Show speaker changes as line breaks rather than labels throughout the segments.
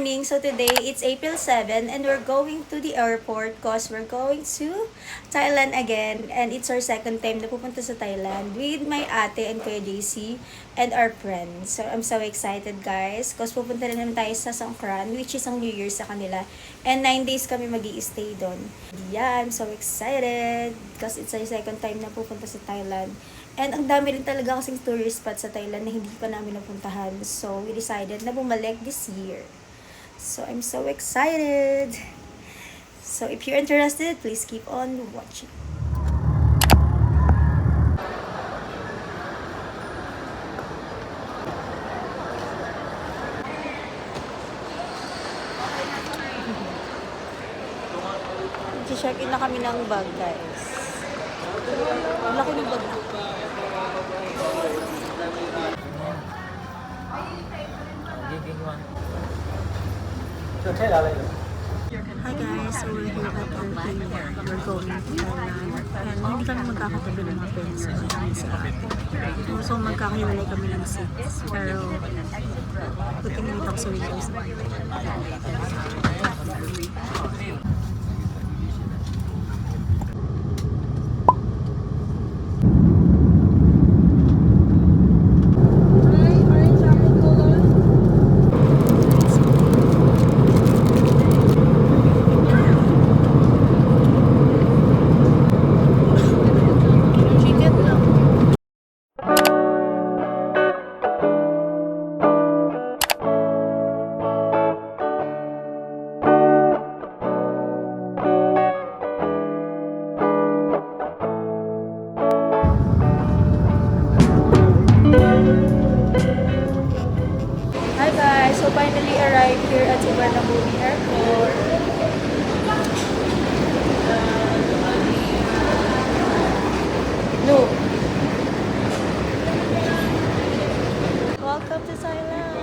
morning. So today, it's April 7 and we're going to the airport because we're going to Thailand again. And it's our second time na pupunta sa Thailand with my ate and Kuya JC and our friends. So I'm so excited guys because pupunta rin naman tayo sa Songkran, which is ang New Year sa kanila. And 9 days kami mag-i-stay doon. Yeah, I'm so excited because it's our second time na pupunta sa Thailand. And ang dami rin talaga kasing tourist spot sa Thailand na hindi pa namin napuntahan. So, we decided na bumalik this year. So, I'm so excited! So, if you're interested, please keep on watching. Check-in na kami ng bag, guys. Ang laki ng bag. Hi guys, so we're here at Alpina. We're going to Thailand. And hindi kami magkakatabi ng mga friends ko kami sa ate. So magkakahiwalay kami ng seats. Pero buti nilito ako sa windows. Hi guys, so finally arrived here at Suvarnabhumi Airport. No. Welcome to Thailand.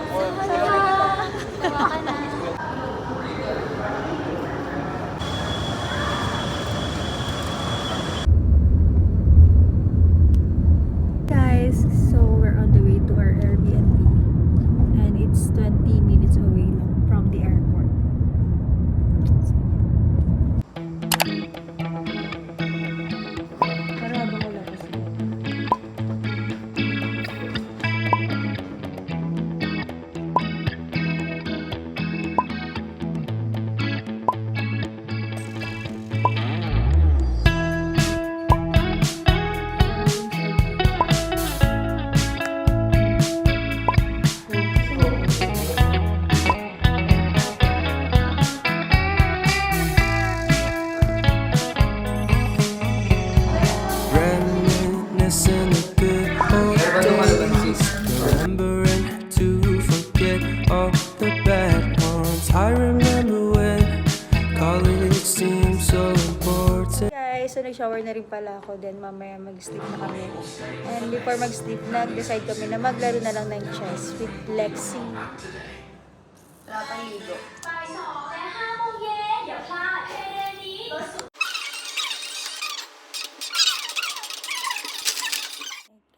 Guys, so we're on the way to our Airbnb. And it's 20 minutes away lang from the airport. So, yeah. Para habang wala kasi.
Reminiscing the good old days, remembering to forget all the bad ones. I remember when college seemed so important.
Guys, so nag-shower na rin pala ako. Then mamaya mag-sleep na kami. And before mag-sleep, nag-decide kami na maglaro na lang ng chess with Lexi.
Wala pang ligo.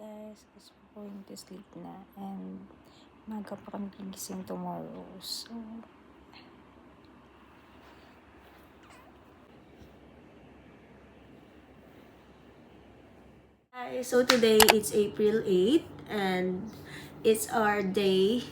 Guys, guys, we're going to sleep na. And maga pa kami gigising tomorrow. So, hi, so today it's April 8 and it's our day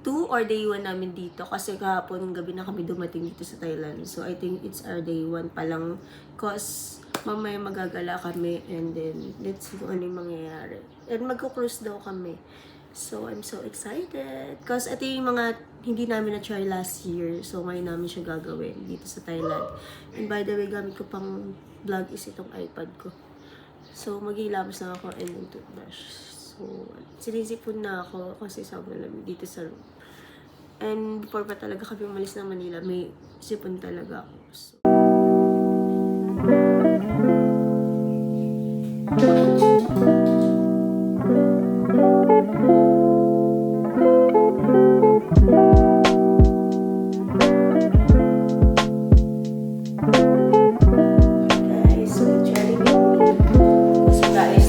2 or day 1 namin dito kasi kahapon ng gabi na kami dumating dito sa Thailand. So I think it's our day 1 pa lang cause mamaya magagala kami and then let's see kung ano yung mangyayari. And magko-cruise daw kami. So I'm so excited cause ito yung mga hindi namin na-try last year. So ngayon namin siya gagawin dito sa Thailand. And by the way, gamit ko pang vlog is itong iPad ko. So, maghihilamos lang ako and then toothbrush. So, sinisipon na ako kasi sobrang lamig dito sa room. And before pa talaga kami umalis ng Manila, may sipon talaga ako. So, guys,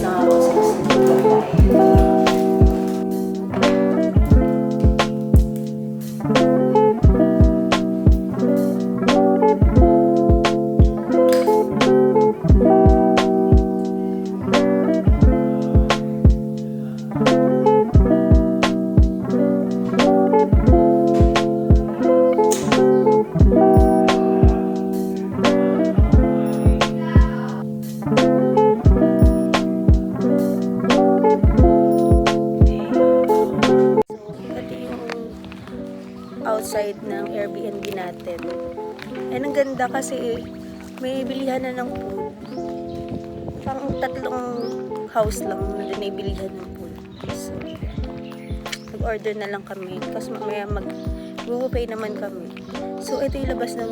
outside ng Airbnb natin. And ang ganda kasi may bilihan na ng food. Parang 3 house lang na din may bilihan ng food. So, nag-order na lang kami kasi mamaya mag-pay naman kami. So, ito yung labas ng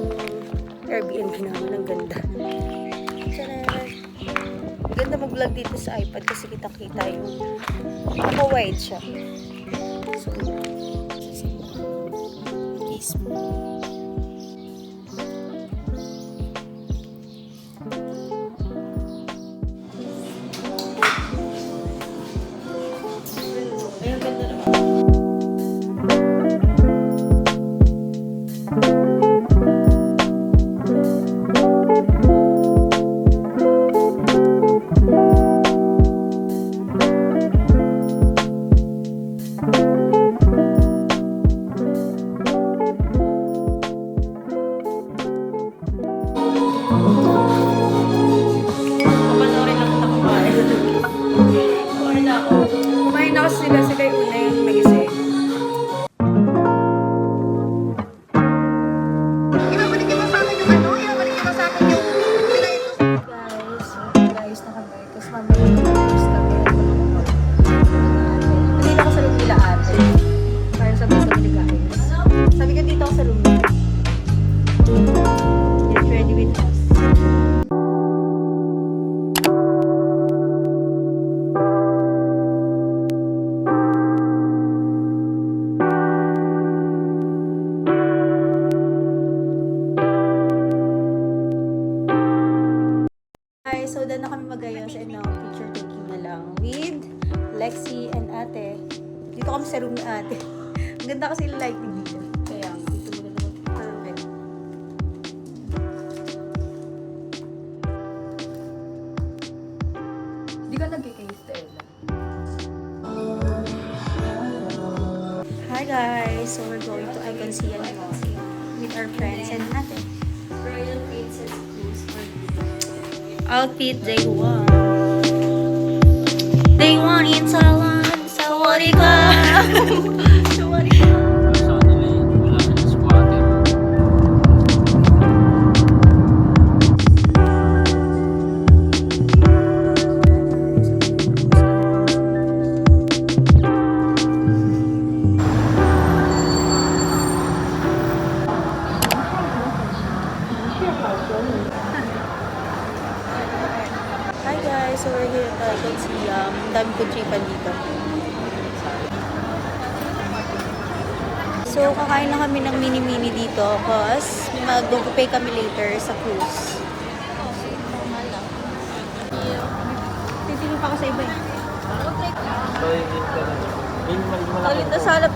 Airbnb namin. Ang ganda. Tcharan! Ang ganda mag-vlog dito sa iPad kasi kitang-kita yung naka-wide siya. So, kiss mo. Ayun, ganda naman. Papanoorin lang kita kumain. Kumain na ako. Kumain na ako sila kay Una yung nagising.
Ibabalik niyo ba sa akin yung ano? Ibabalik niyo ba sa akin yung
Guys, na kami. Tapos mamaya mag-post kami. Dito ako sa room nila ate. Para sabi sa nila guys. Sabi ko dito ako sa room nila. Get ready with us. Hi, so done na kami magayos and now picture taking na lang with Lexi and ate. Dito kami sa room ni ate. Ang ganda kasi yung lighting dito. Kaya nga, dito mo na naman. Perfect.
Hindi ka nag-case to Ella.
Hi guys, so we're going to Icon with our friends and ate.
Royal Princess Cruise for
Outfit day 1. Day 1 in Thailand. Sawadika. Sawadika.
Sa kanila yun, wala ka ng squatter.
Hi guys, so we're here at Icon Siam. Ang dami ko tripan dito. So, kakain lang kami ng mini-mini dito cause mag-pay kami later sa cruise. Titigil pa ako sa iba eh.
So, yun din ka lang. Minimal mo lang.
Ulit na salap.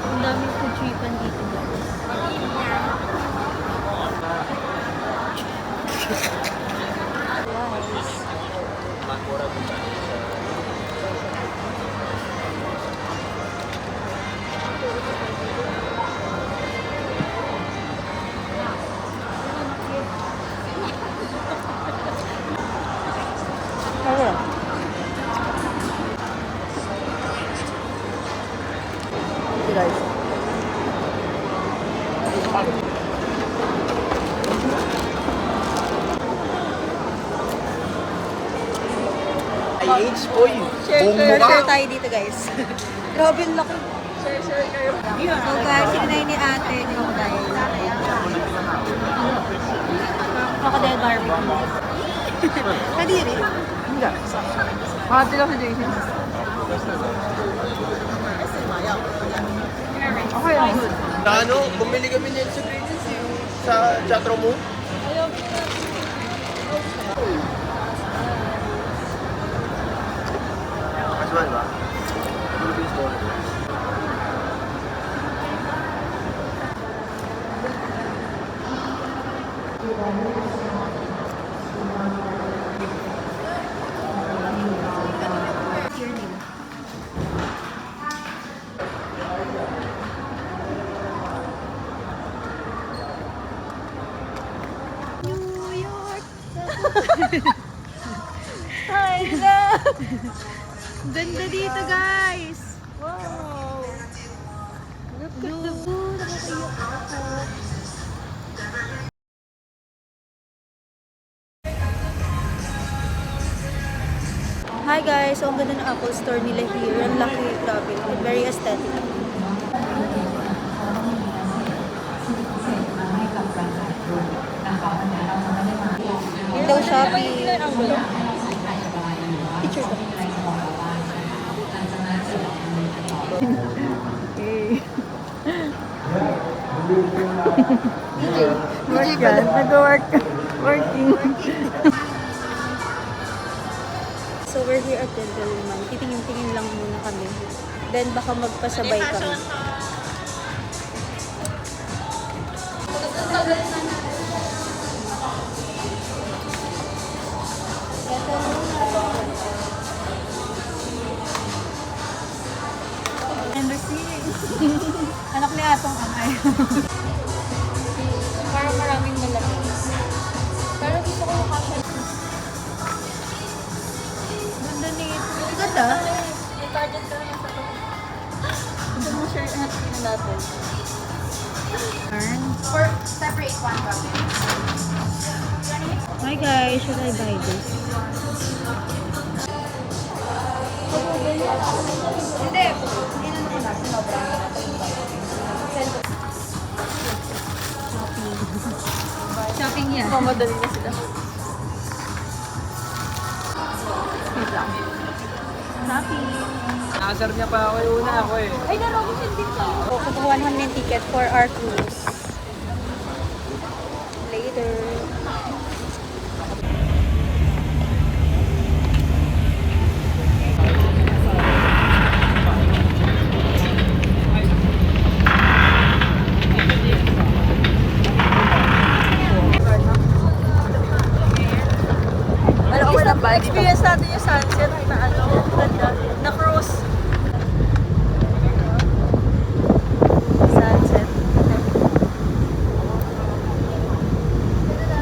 Ang daming food tripan dito guys.
Makura mo ba?
Ano? Okay guys.
Ay, age boy.
Share tayo dito guys. Grabe ang laki. Share kayo. So guys, sinanay ni ate crocodile. Crocodile barbecue. Kadiri.
Hindi. Ate lang si Jason. Okay lang.
Na ano, bumili kami niyan sa Green's sa chatroom mo. Mas ba?
Hi, love! Ganda dito, guys! Hi guys! So, ang ganda ng Apple Store nila here. Ang laki, grabe. Very aesthetic. Hello, Shopee! Picture ko.
Work yan. Nag-work. Working.
So, we're here at Gentleman. Titingin-tingin lang muna kami. Then, baka magpasabay kami.
Anak ni Atong Angay.
Parang maraming malaki. Pero gusto ko yung kasha.
Ganda nito. Ganda?
Yung target ko yung sa to. Ito mo shirt na natin.
For separate one kami.
Hi guys, should I buy this?
Hindi. Inano ko na. Sinobra. Shopping yan.
Mamadali na sila.
Wait lang.
Happy.
Nakasar niya pa ako yung una ako eh.
Ay, naloko siya din sa iyo. Kukuha namin ng ticket for our cruise. Later. Experience natin yung sunset na ano, ganda, na cruise. Sunset.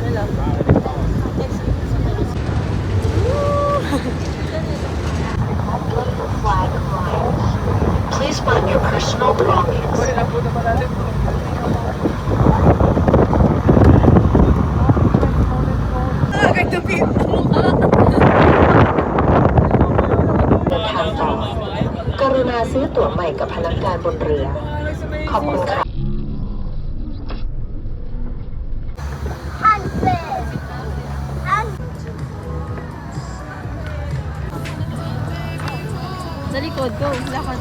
Hello. Next week.
Please find your personal belongings.เดินทางต่อกรุณาซื้อตั๋วใหม่กับพนักงานบนเรือ ขอบคุณค่ะ
Sa likod, go. Lakad.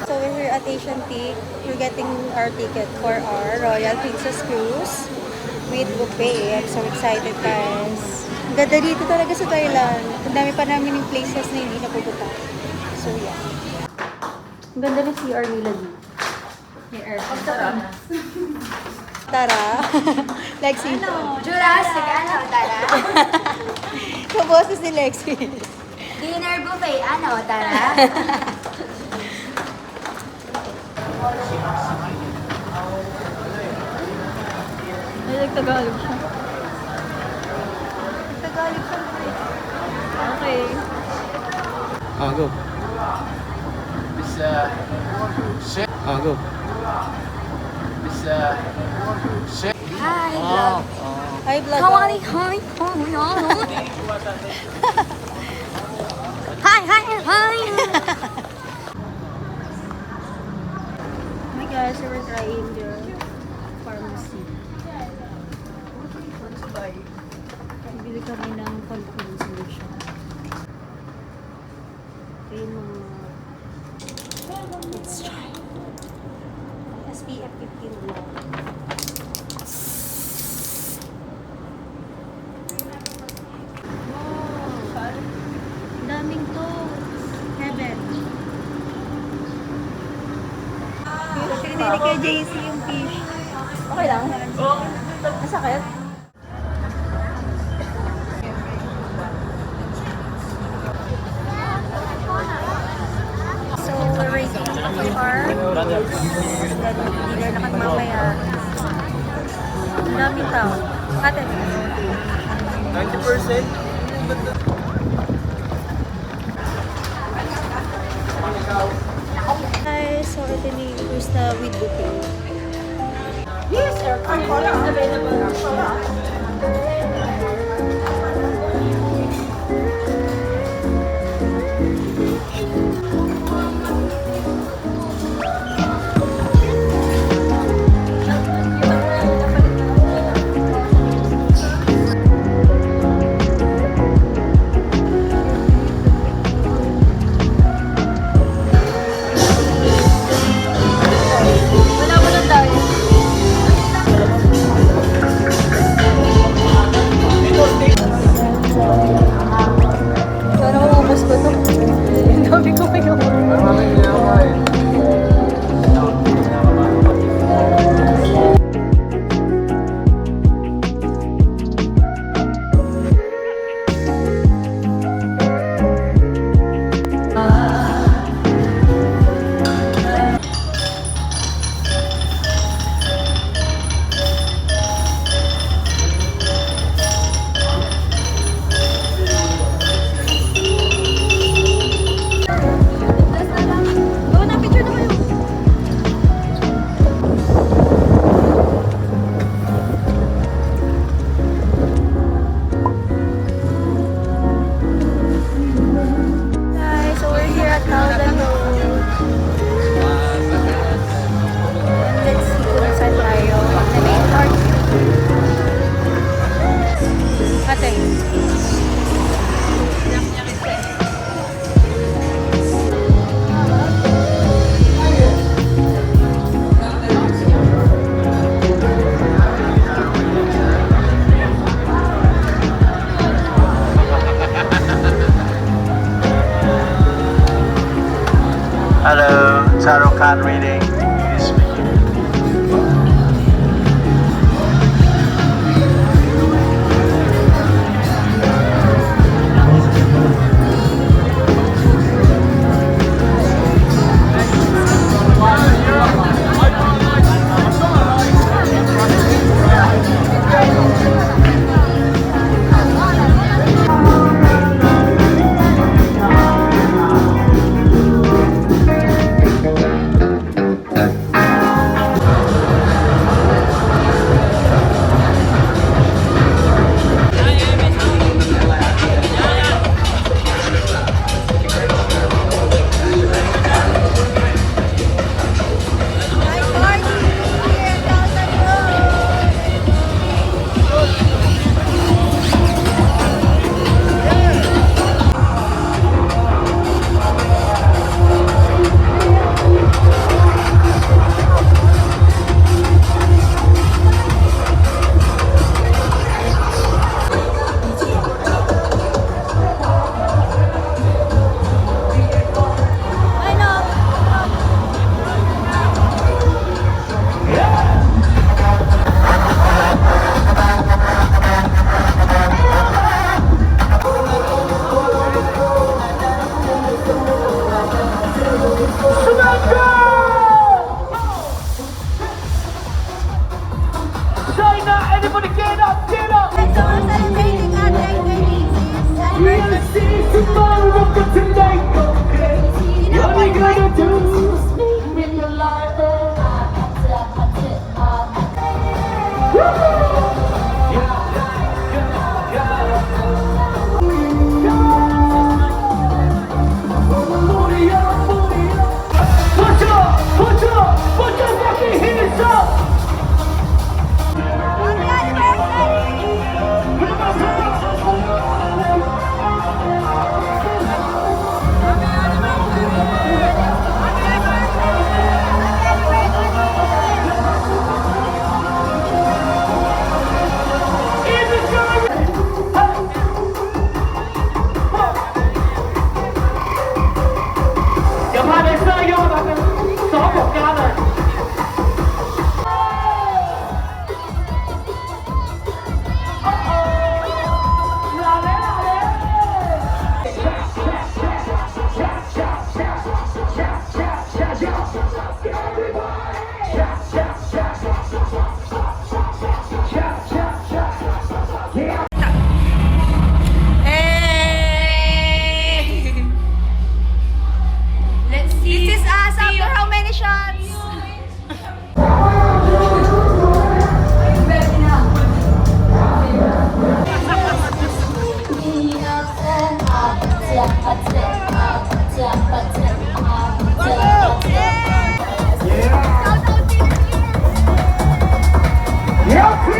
So we're here at Asian Peak. We're getting our ticket for our Royal Princess Cruise with buffet. I'm so excited, guys. Ang ganda dito talaga sa Thailand. Ang dami pa namin yung places na hindi napupunta. So yeah. Ang ganda ng CR nila dito. Tara. Lexi.
Jurassic, ano, tara?
Yung boses ni Lexi.
Dinner buffet, ano, tara?
Ay, nagtagalog siya. Nagtagalog siya. Okay.
Go. Go.
Hi, vlog.
Hi, vlog.
Hi, hi, hi, hi, hi.
Hi guys, so we're trying the pharmacy. Bili kami ng conference solution. Okay, mga... Let's try. SPF 15 lang. Ang daming to. Heaven. Pinili kay JC yung fish. Okay lang? Masakit? So, we're waiting for our dinner na kami mamaya. Ang daming tao. Ate.
90%?
Hi! guys! So, ito ni cruise na with booking. Yes! Aircon colors available. Wala mo lang tayo. Sana maubos ko to. Ang dami ko kayo. Oo na, picture na kayo. Guys, so we're here at Caudan Road. Let's see kung saan tayo. The main park. Ate.
Hello, tarot card reading is beginning.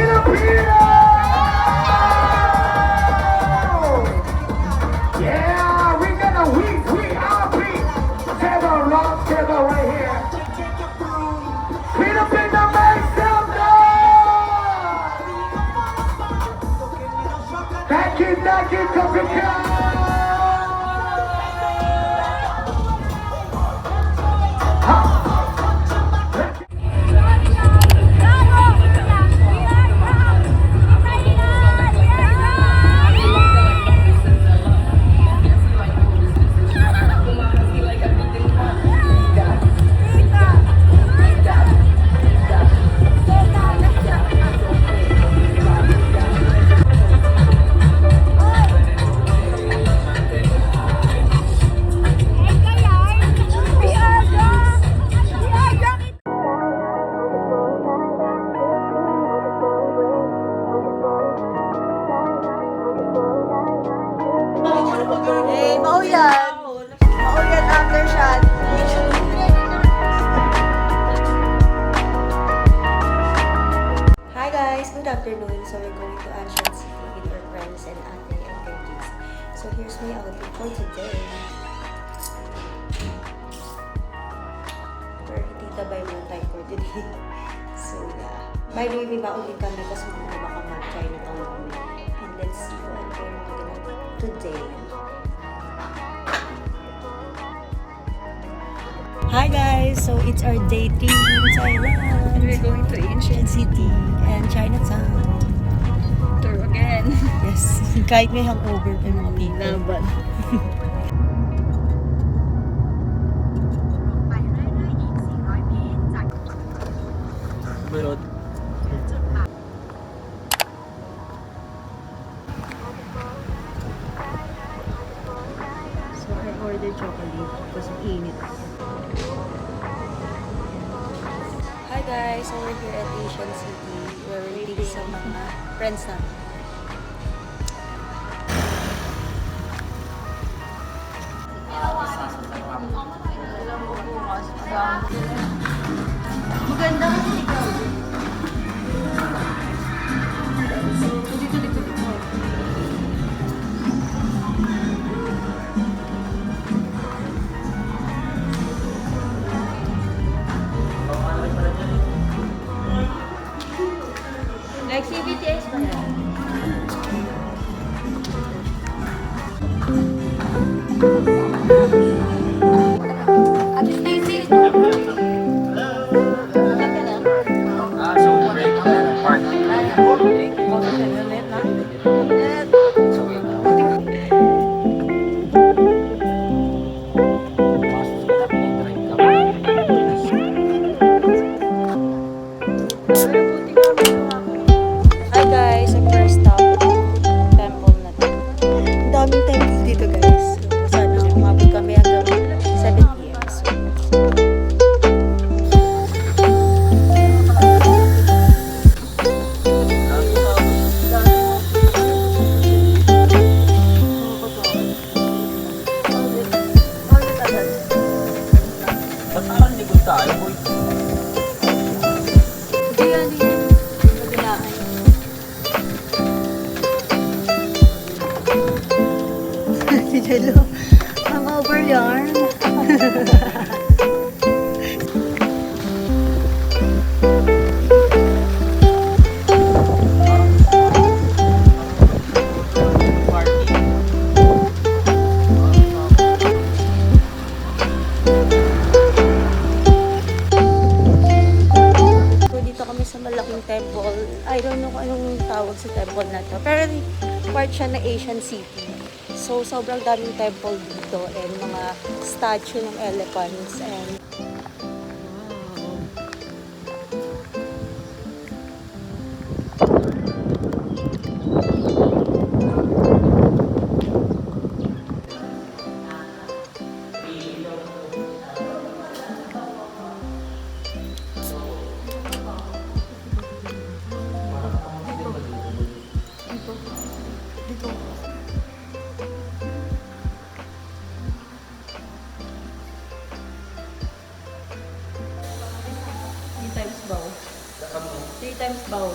Filipino! Yeah, we're gonna we are beat. Table rock, table right here. Filipino make some noise! Thank you, Kapitan!
Eh, mauyan. Mauyan after shot.
Hi guys, good afternoon. So we're going to Ancient City with our friends and ate and Regis. So here's my outfit for today. We're tita-bay mo tayo for today. So yeah. By the way, may baon din kami kasi mga baka mag-Chinatown kami. And let's see what we're gonna do today. Hi guys! So it's our day 3 in Thailand.
We're going to
Ancient City and Chinatown.
tour again.
Yes. Kahit may hangover pa mga people.
Laban.
Balot.
So I ordered chocolate kasi init. Hi guys! So we're here at Ancient City. We're waiting sa mga friends natin.
Maganda kasi ikaw. Like CBTS ba yan? Ate Stacy.
Ah, so break. Part.
Hi guys! Ang first stop, temple na to. Ang daming temple dito guys. So, sana umabot kami hanggang 7 p.m. So,
Ba't parang likod tayo, boy?
hindi yan yung kabilaan. Si Jello, ang over yarn. So, dito kami sa malaking temple. I don't know kung anong tawag sa temple na to. Pero part siya ng Asian City. So, sobrang daming temple dito and mga statue ng elephants and
Three times bow.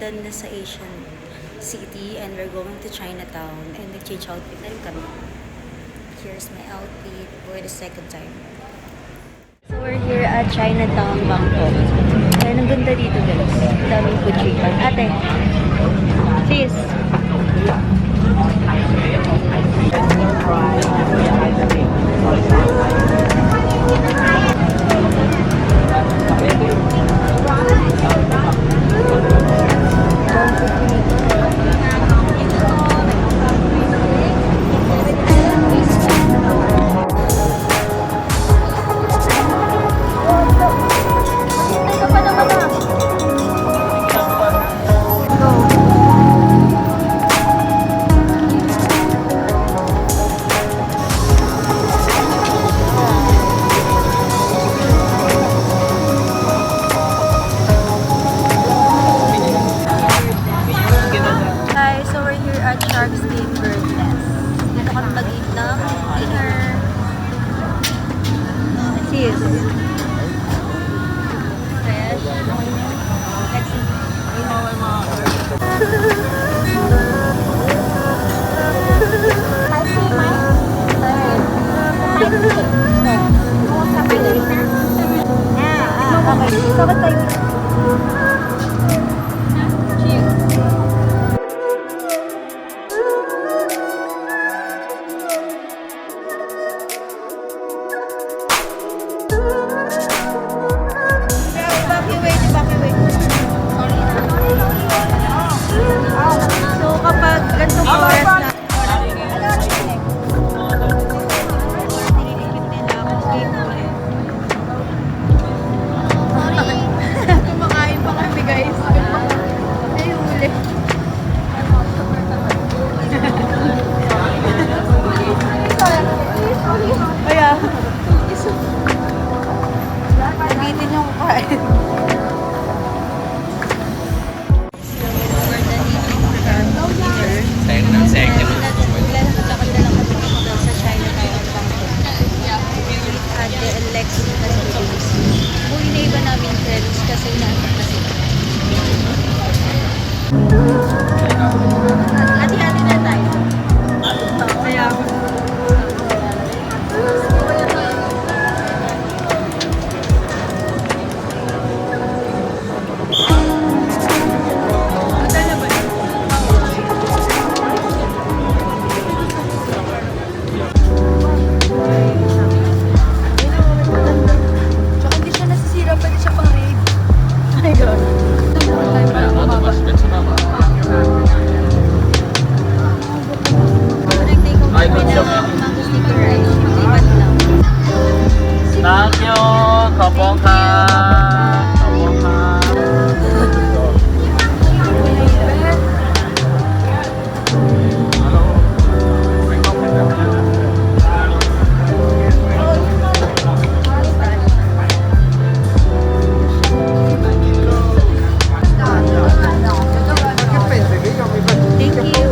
maganda sa Asian City and we're going to Chinatown and nag-change outfit na rin kami. Here's my outfit for the second time. So we're here at Chinatown, Bangkok. Kaya ang ganda dito guys. Ang daming kuchikan. Ate! Sis! Hi, so we're here at Shark's Gate Bird Nest. Dito kami mag-eat ng dinner. Cheers! Fresh. Let's eat. Sabat tayo. So kapag ganitong oras na kumakain pa kami guys. Ay, huli. Kaya nabitin yung kain. Uwi na iba namin friends kasi naanap na sila. Hati-hati na tayo. Kaya ako.
Thank you! Kapong ka! Kapong ka!
Thank you.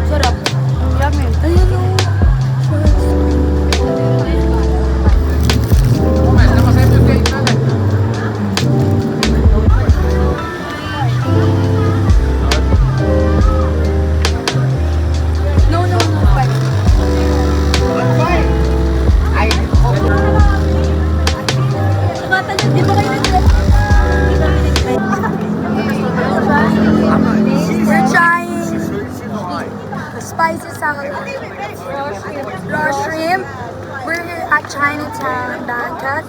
Sarap. Yummy. Ayun o. No, five. Tumatalon, di ba kayo nag-dress? We're trying spicy salad, raw shrimp. We're here at Chinatown, Bangkok.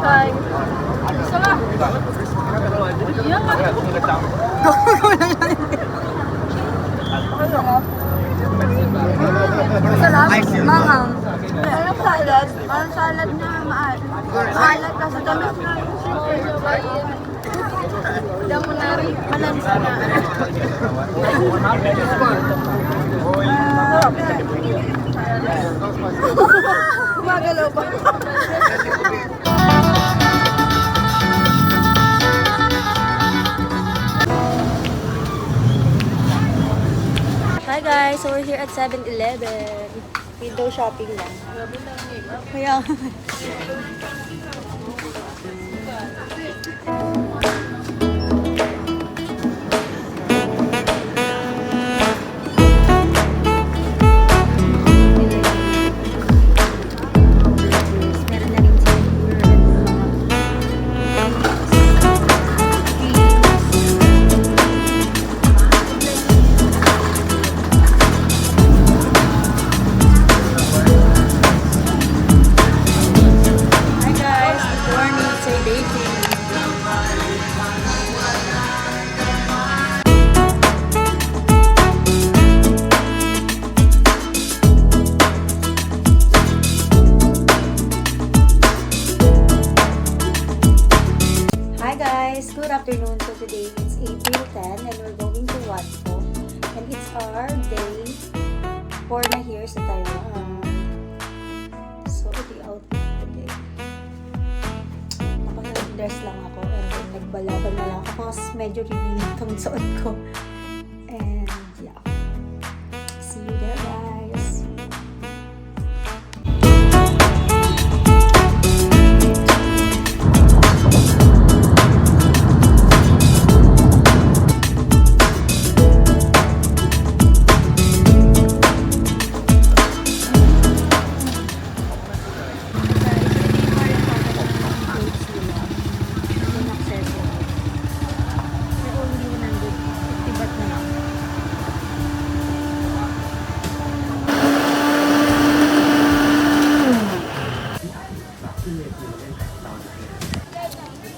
Try. Masarap, manghang. Anong salad? Ang salad na maalat kasi tamis na yung
Malansa na. Gumagalaw pa.
Hi guys, so we're here at 7-Eleven. Window shopping lang. Kaya meron na rin sa Hi guys, good morning. It's a dating. Hi guys, good afternoon. So today it's April 10 and we're going to Watpo. And it's our day 4 na here sa Taiwan. So ito yung outfit today. Naka-dress lang ako and then nagbalaban na lang ako kasi medyo revealing itong suot ko. And yeah. See you there guys.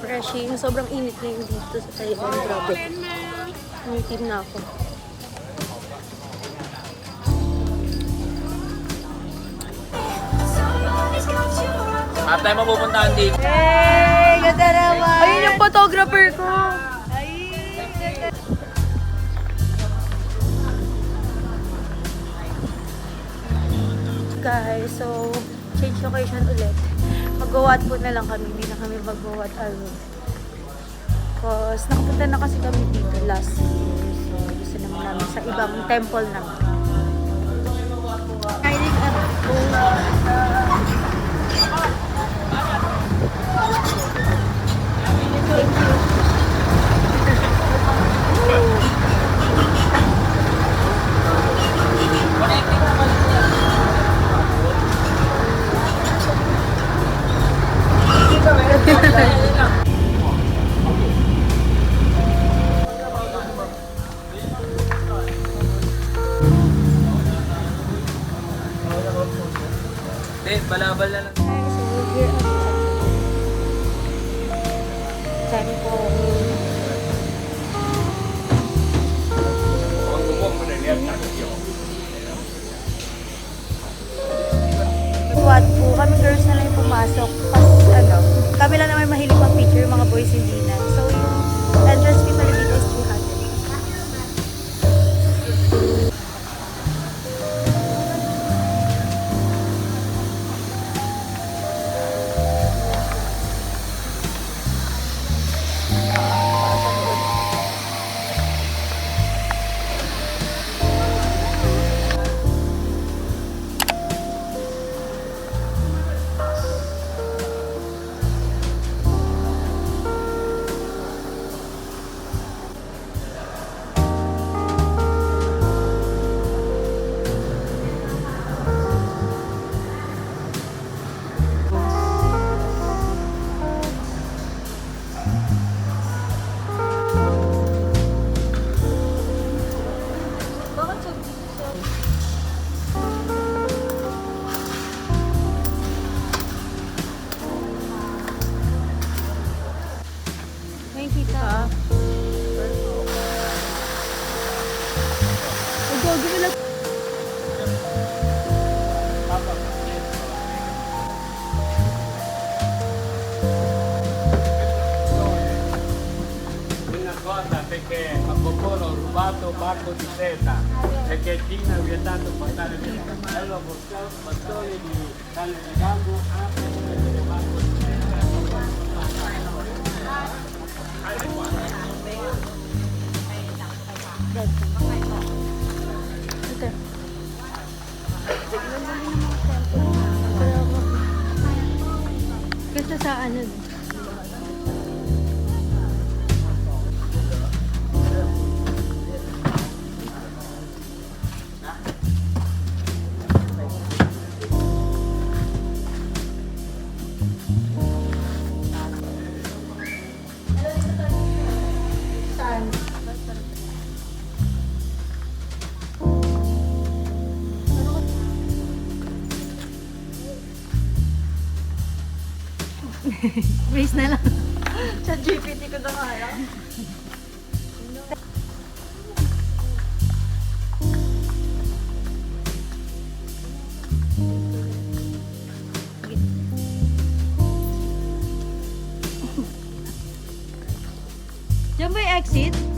Refreshing. Sobrang init na yung dito sa Taiwan. Grabe. Nangitim na ako.
At tayo mapupuntahan dito.
Hey! Ganda naman!
Ayun yung photographer ko.
Guys, so change location ulit. Mag-go-wat po na lang kami. Hindi na kami mag-go-wat alone. Because nakapunta na kasi kami dito last year. So gusto naman namin sa ibang temple naman.
Hindi, balabal na lang.
So we're here at temple. What po, kami girls na lang yung pumasok. Tapos ano, kami lang naman mahilig mag-picture, mga boys hindi na. So yung entrance fee pala dito is 300.
perché a Popolo ho rubato Marco di Seta e che Gina vi è dato portare via. Allora bastone di tale di gambo anche per Marco di
Kasi sa ano, base na lang. Sa GPT ko na kaya. Diyan ba yung exit?